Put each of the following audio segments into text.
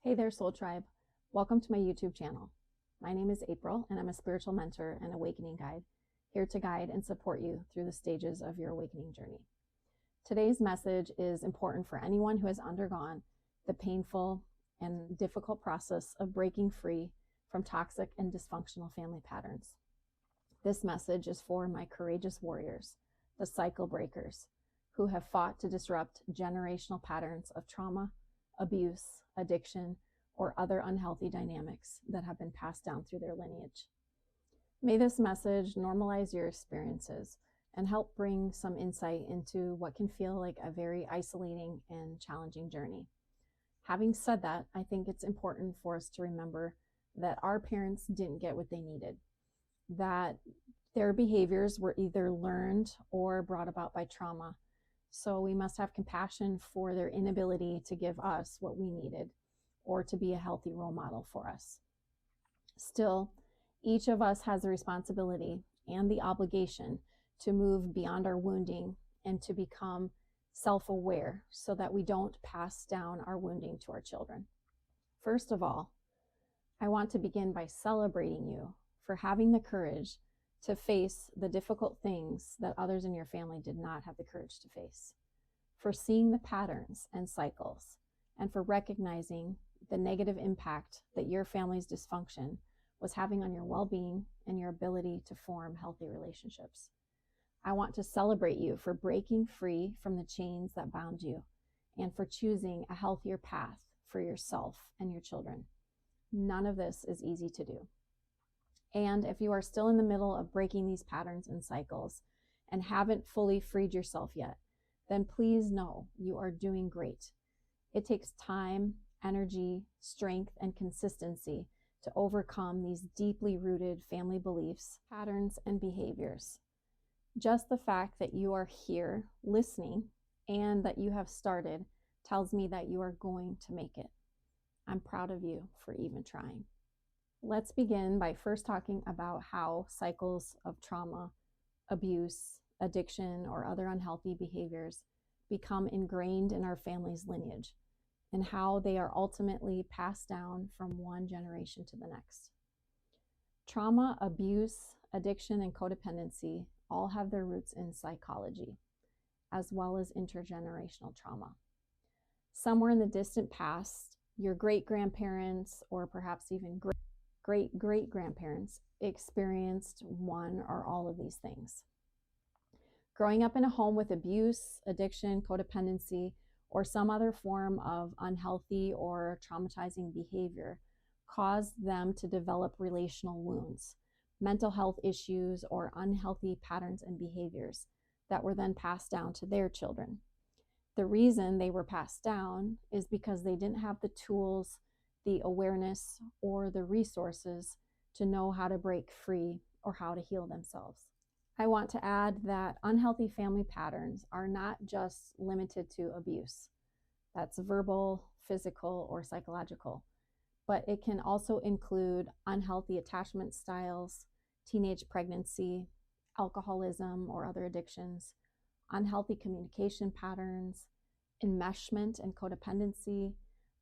Hey there, Soul Tribe. Welcome to my YouTube channel. My name is April, and I'm a spiritual mentor and awakening guide, here to guide and support you through the stages of your awakening journey. Today's message is important for anyone who has undergone the painful and difficult process of breaking free from toxic and dysfunctional family patterns. This message is for my courageous warriors, the cycle breakers, who have fought to disrupt generational patterns of trauma, abuse, addiction, or other unhealthy dynamics that have been passed down through their lineage. May this message normalize your experiences and help bring some insight into what can feel like a very isolating and challenging journey. Having said that, I think it's important for us to remember that our parents didn't get what they needed, that their behaviors were either learned or brought about by trauma. So we must have compassion for their inability to give us what we needed or to be a healthy role model for us. Still, each of us has a responsibility and the obligation to move beyond our wounding and to become self-aware so that we don't pass down our wounding to our children. First of all, I want to begin by celebrating you for having the courage to face the difficult things that others in your family did not have the courage to face, for seeing the patterns and cycles, and for recognizing the negative impact that your family's dysfunction was having on your well-being and your ability to form healthy relationships. I want to celebrate you for breaking free from the chains that bound you and for choosing a healthier path for yourself and your children. None of this is easy to do. And if you are still in the middle of breaking these patterns and cycles and haven't fully freed yourself yet, then please know you are doing great. It takes time, energy, strength, and consistency to overcome these deeply rooted family beliefs, patterns, and behaviors. Just the fact that you are here listening and that you have started tells me that you are going to make it. I'm proud of you for even trying. Let's begin by first talking about how cycles of trauma, abuse, addiction, or other unhealthy behaviors become ingrained in our family's lineage and how they are ultimately passed down from one generation to the next. Trauma, abuse, addiction, and codependency all have their roots in psychology, as well as intergenerational trauma. Somewhere in the distant past, your great-grandparents, or perhaps even great-great-grandparents, experienced one or all of these things. Growing up in a home with abuse, addiction, codependency, or some other form of unhealthy or traumatizing behavior caused them to develop relational wounds, mental health issues, or unhealthy patterns and behaviors that were then passed down to their children. The reason they were passed down is because they didn't have the tools, the awareness, or the resources to know how to break free or how to heal themselves. I want to add that unhealthy family patterns are not just limited to abuse. That's verbal, physical, or psychological, but it can also include unhealthy attachment styles, teenage pregnancy, alcoholism or other addictions, unhealthy communication patterns, enmeshment and codependency,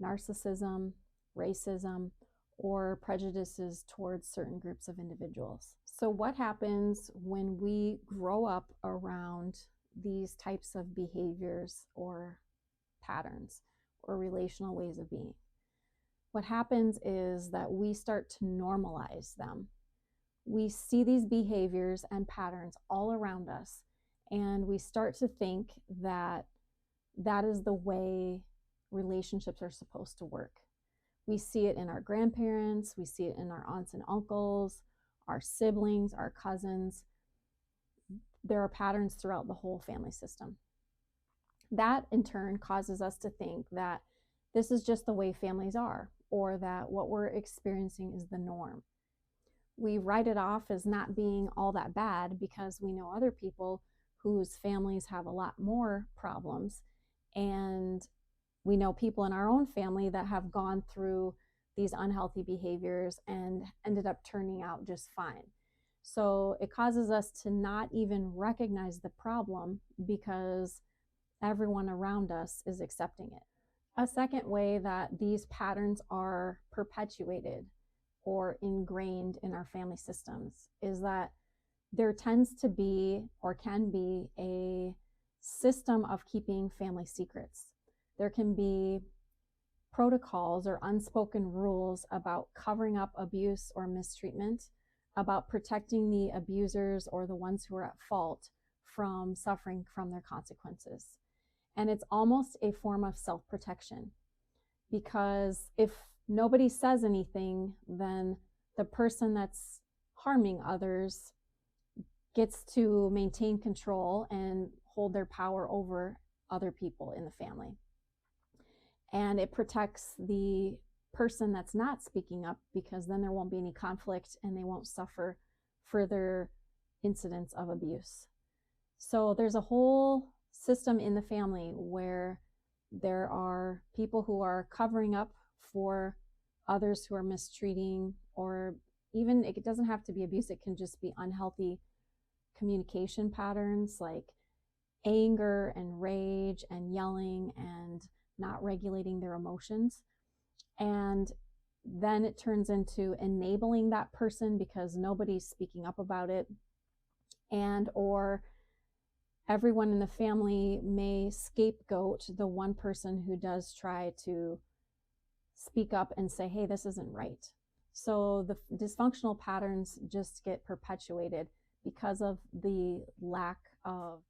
narcissism, racism, or prejudices towards certain groups of individuals. So what happens when we grow up around these types of behaviors or patterns or relational ways of being? What happens is that we start to normalize them. We see these behaviors and patterns all around us, and we start to think that that is the way relationships are supposed to work. We see it in our grandparents, we see it in our aunts and uncles, our siblings, our cousins. There are patterns throughout the whole family system. That in turn causes us to think that this is just the way families are, or that what we're experiencing is the norm. We write it off as not being all that bad because we know other people whose families have a lot more problems, and we know people in our own family that have gone through these unhealthy behaviors and ended up turning out just fine. So it causes us to not even recognize the problem because everyone around us is accepting it. A second way that these patterns are perpetuated or ingrained in our family systems is that there tends to be or can be a system of keeping family secrets. There can be protocols or unspoken rules about covering up abuse or mistreatment, about protecting the abusers or the ones who are at fault from suffering from their consequences. And it's almost a form of self-protection, because if nobody says anything, then the person that's harming others gets to maintain control and hold their power over other people in the family. And it protects the person that's not speaking up, because then there won't be any conflict and they won't suffer further incidents of abuse. So there's a whole system in the family where there are people who are covering up for others who are mistreating, or even, it doesn't have to be abuse, it can just be unhealthy communication patterns like anger and rage and yelling and not regulating their emotions. And then it turns into enabling that person because nobody's speaking up about it, and or everyone in the family may scapegoat the one person who does try to speak up and say, hey, this isn't right. So the dysfunctional patterns just get perpetuated because of the lack of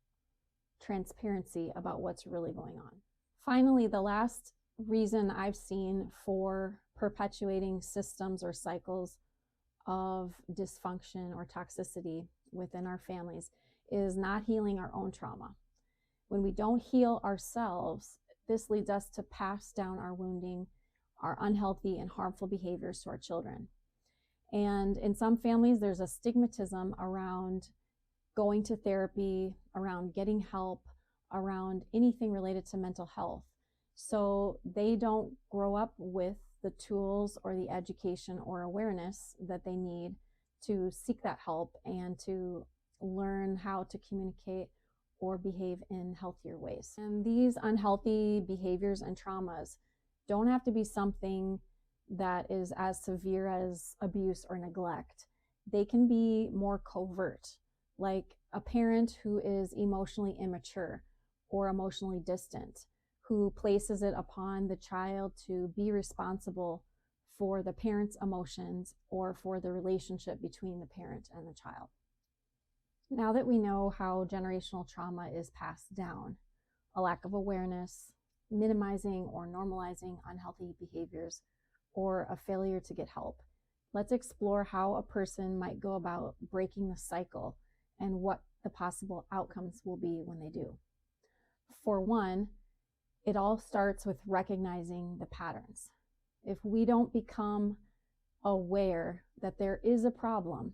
transparency about what's really going on. Finally, the last reason I've seen for perpetuating systems or cycles of dysfunction or toxicity within our families is not healing our own trauma. When we don't heal ourselves, this leads us to pass down our wounding, our unhealthy and harmful behaviors to our children. And in some families, there's a stigmatism around going to therapy, around getting help, around anything related to mental health. So they don't grow up with the tools or the education or awareness that they need to seek that help and to learn how to communicate or behave in healthier ways. And these unhealthy behaviors and traumas don't have to be something that is as severe as abuse or neglect. They can be more covert, like a parent who is emotionally immature or emotionally distant, who places it upon the child to be responsible for the parent's emotions or for the relationship between the parent and the child. Now that we know how generational trauma is passed down, a lack of awareness, minimizing or normalizing unhealthy behaviors, or a failure to get help, let's explore how a person might go about breaking the cycle and what the possible outcomes will be when they do. For one, it all starts with recognizing the patterns. If we don't become aware that there is a problem,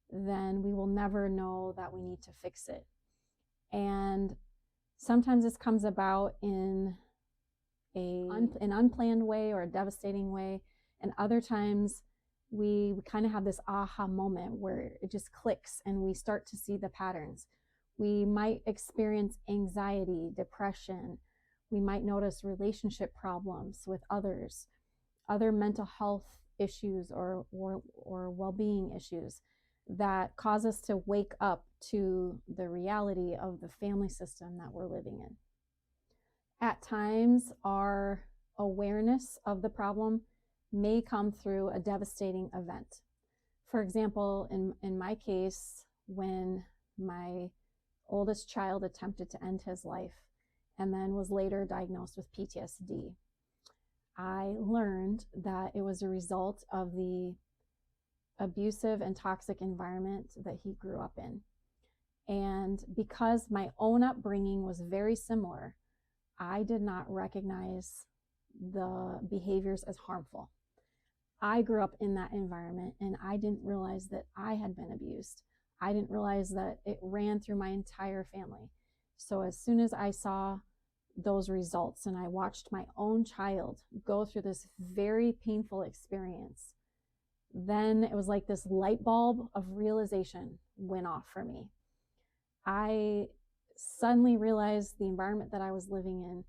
then we will never know that we need to fix it. And sometimes this comes about in an unplanned way or a devastating way, and other times we kind of have this aha moment where it just clicks and we start to see the patterns. We might experience anxiety, depression. We might notice relationship problems with others, other mental health issues or well-being issues that cause us to wake up to the reality of the family system that we're living in. At times, our awareness of the problem may come through a devastating event. For example, in my case, when my oldest child attempted to end his life and then was later diagnosed with PTSD, I learned that it was a result of the abusive and toxic environment that he grew up in. And because my own upbringing was very similar, I did not recognize the behaviors as harmful. I grew up in that environment and I didn't realize that I had been abused. I didn't realize that it ran through my entire family. So as soon as I saw those results and I watched my own child go through this very painful experience, then it was like this light bulb of realization went off for me. I suddenly realized the environment that I was living in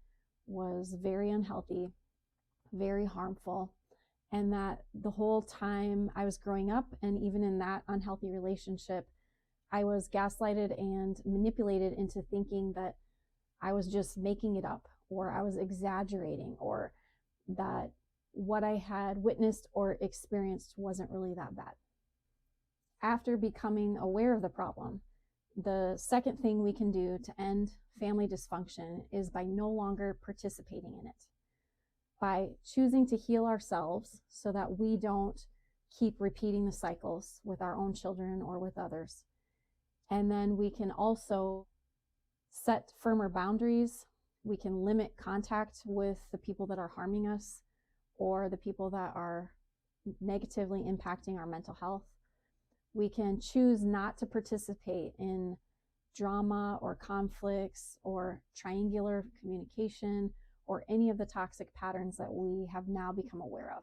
was very unhealthy, very harmful, and that the whole time I was growing up, and even in that unhealthy relationship, I was gaslighted and manipulated into thinking that I was just making it up, or I was exaggerating, or that what I had witnessed or experienced wasn't really that bad. After becoming aware of the problem, the second thing we can do to end family dysfunction is by no longer participating in it, by choosing to heal ourselves so that we don't keep repeating the cycles with our own children or with others. And then we can also set firmer boundaries. We can limit contact with the people that are harming us or the people that are negatively impacting our mental health. We can choose not to participate in drama or conflicts or triangular communication or any of the toxic patterns that we have now become aware of.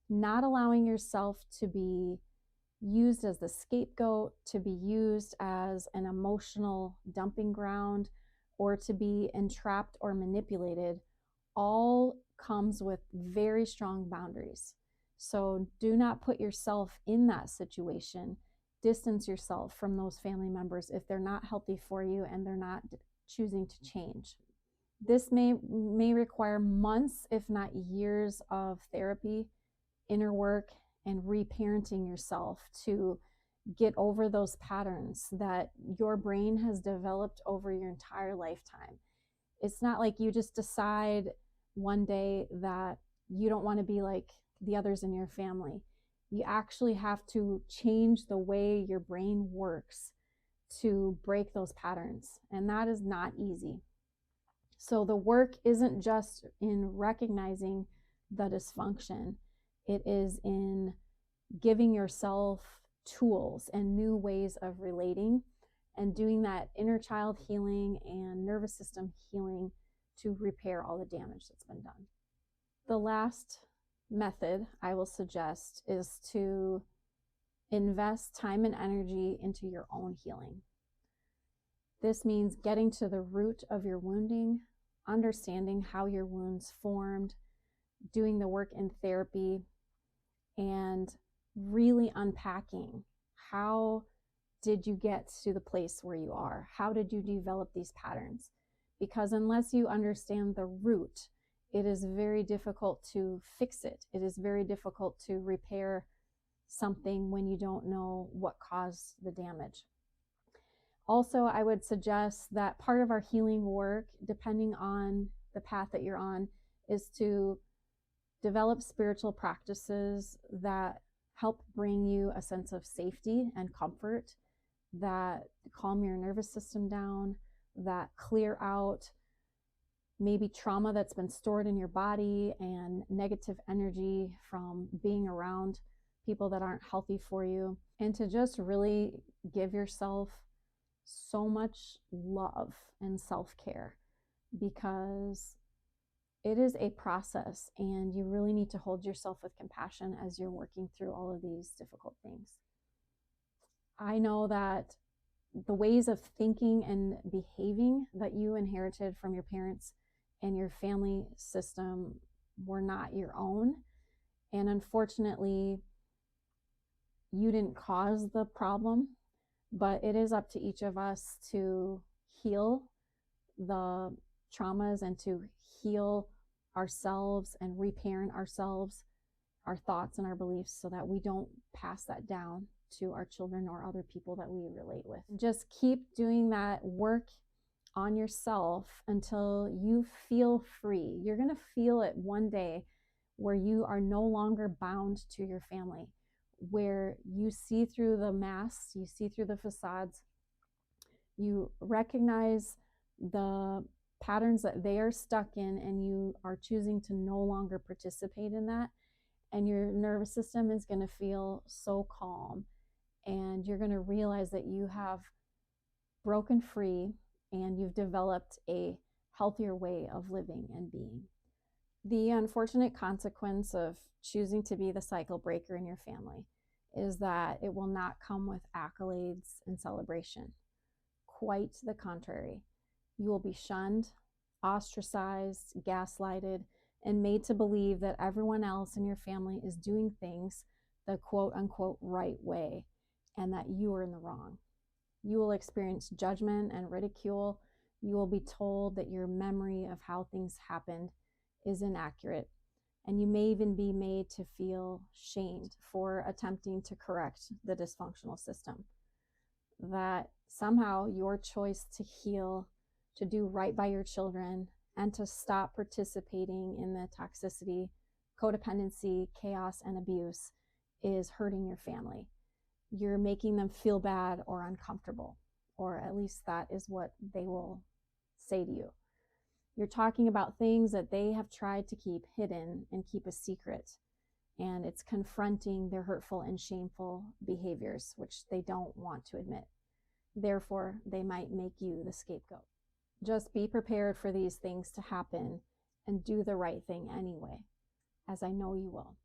Not allowing yourself to be used as the scapegoat, to be used as an emotional dumping ground, or to be entrapped or manipulated, all comes with very strong boundaries. So do not put yourself in that situation. Distance yourself from those family members if they're not healthy for you and they're not choosing to change. This may require months, if not years, of therapy, inner work, and reparenting yourself to get over those patterns that your brain has developed over your entire lifetime. It's not like you just decide one day that you don't want to be like the others in your family. You actually have to change the way your brain works to break those patterns, and that is not easy. So the work isn't just in recognizing the dysfunction. It is in giving yourself tools and new ways of relating and doing that inner child healing and nervous system healing to repair all the damage that's been done. The last method I will suggest is to invest time and energy into your own healing. This means getting to the root of your wounding, understanding how your wounds formed, doing the work in therapy, and really unpacking how did you get to the place where you are? How did you develop these patterns? Because unless you understand the root, it is very difficult to fix it. It is very difficult to repair something when you don't know what caused the damage. Also, I would suggest that part of our healing work, depending on the path that you're on, is to develop spiritual practices that help bring you a sense of safety and comfort, that calm your nervous system down, that clear out maybe trauma that's been stored in your body and negative energy from being around people that aren't healthy for you, and to just really give yourself so much love and self-care, because it is a process and you really need to hold yourself with compassion as you're working through all of these difficult things. I know that the ways of thinking and behaving that you inherited from your parents and your family system were not your own. And unfortunately, you didn't cause the problem, but it is up to each of us to heal the traumas and to heal ourselves and reparent ourselves, our thoughts and our beliefs, so that we don't pass that down to our children or other people that we relate with. Just keep doing that work on yourself until you feel free. You're going to feel it one day where you are no longer bound to your family, where you see through the masks, you see through the facades, you recognize the patterns that they are stuck in, and you are choosing to no longer participate in that. And your nervous system is going to feel so calm, and you're going to realize that you have broken free and you've developed a healthier way of living and being. The unfortunate consequence of choosing to be the cycle breaker in your family is that it will not come with accolades and celebration. Quite the contrary. You will be shunned, ostracized, gaslighted, and made to believe that everyone else in your family is doing things the quote unquote right way and that you are in the wrong. You will experience judgment and ridicule. You will be told that your memory of how things happened is inaccurate. And you may even be made to feel shamed for attempting to correct the dysfunctional system. That somehow your choice to heal, to do right by your children, and to stop participating in the toxicity, codependency, chaos, and abuse is hurting your family. You're making them feel bad or uncomfortable, or at least that is what they will say to you. You're talking about things that they have tried to keep hidden and keep a secret, and it's confronting their hurtful and shameful behaviors, which they don't want to admit. Therefore, they might make you the scapegoat. Just be prepared for these things to happen and do the right thing anyway, as I know you will.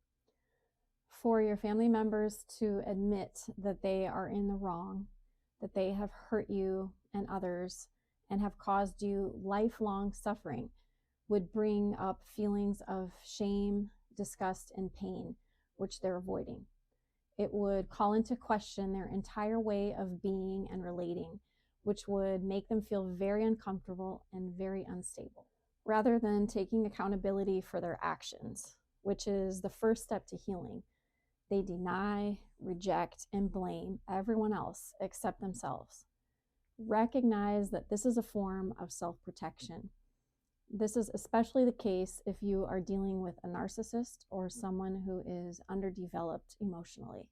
For your family members to admit that they are in the wrong, that they have hurt you and others and have caused you lifelong suffering, would bring up feelings of shame, disgust, and pain, which they're avoiding. It would call into question their entire way of being and relating, which would make them feel very uncomfortable and very unstable. Rather than taking accountability for their actions, which is the first step to healing, they deny, reject, and blame everyone else except themselves. Recognize that this is a form of self-protection. This is especially the case if you are dealing with a narcissist or someone who is underdeveloped emotionally.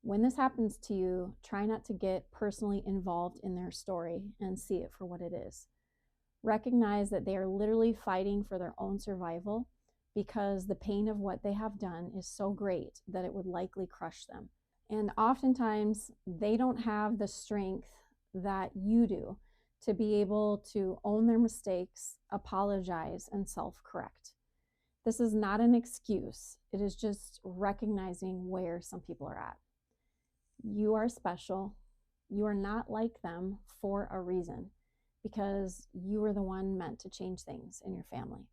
When this happens to you, try not to get personally involved in their story and see it for what it is. Recognize that they are literally fighting for their own survival because the pain of what they have done is so great that it would likely crush them. And oftentimes, they don't have the strength that you do to be able to own their mistakes, apologize, and self-correct. This is not an excuse. It is just recognizing where some people are at. You are special. You are not like them for a reason, because you are the one meant to change things in your family.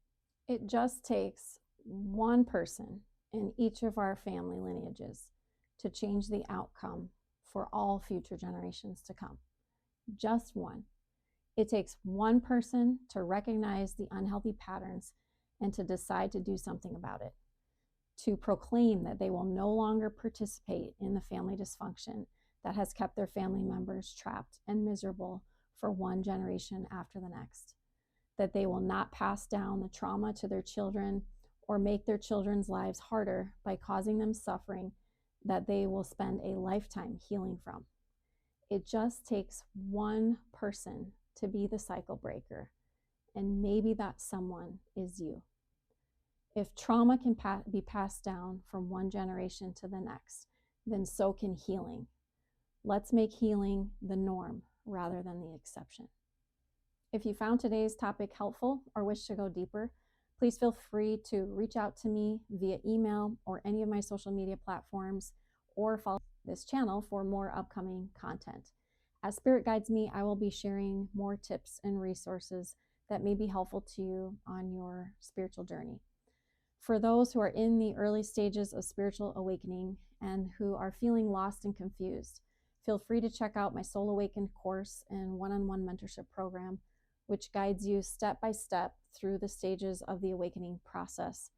It just takes one person in each of our family lineages to change the outcome for all future generations to come. Just one. It takes one person to recognize the unhealthy patterns and to decide to do something about it, to proclaim that they will no longer participate in the family dysfunction that has kept their family members trapped and miserable for one generation after the next, that they will not pass down the trauma to their children or make their children's lives harder by causing them suffering that they will spend a lifetime healing from. It just takes one person to be the cycle breaker, and maybe that someone is you. If trauma can be passed down from one generation to the next, then so can healing. Let's make healing the norm rather than the exception. If you found today's topic helpful or wish to go deeper, please feel free to reach out to me via email or any of my social media platforms, or follow this channel for more upcoming content. As Spirit guides me, I will be sharing more tips and resources that may be helpful to you on your spiritual journey. For those who are in the early stages of spiritual awakening and who are feeling lost and confused, feel free to check out my Soul Awakened course and one-on-one mentorship program, which guides you step by step through the stages of the awakening process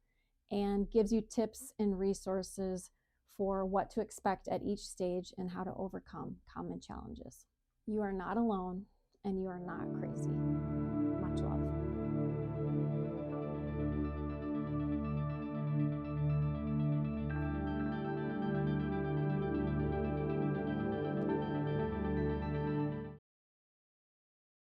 and gives you tips and resources for what to expect at each stage and how to overcome common challenges. You are not alone, and you are not crazy.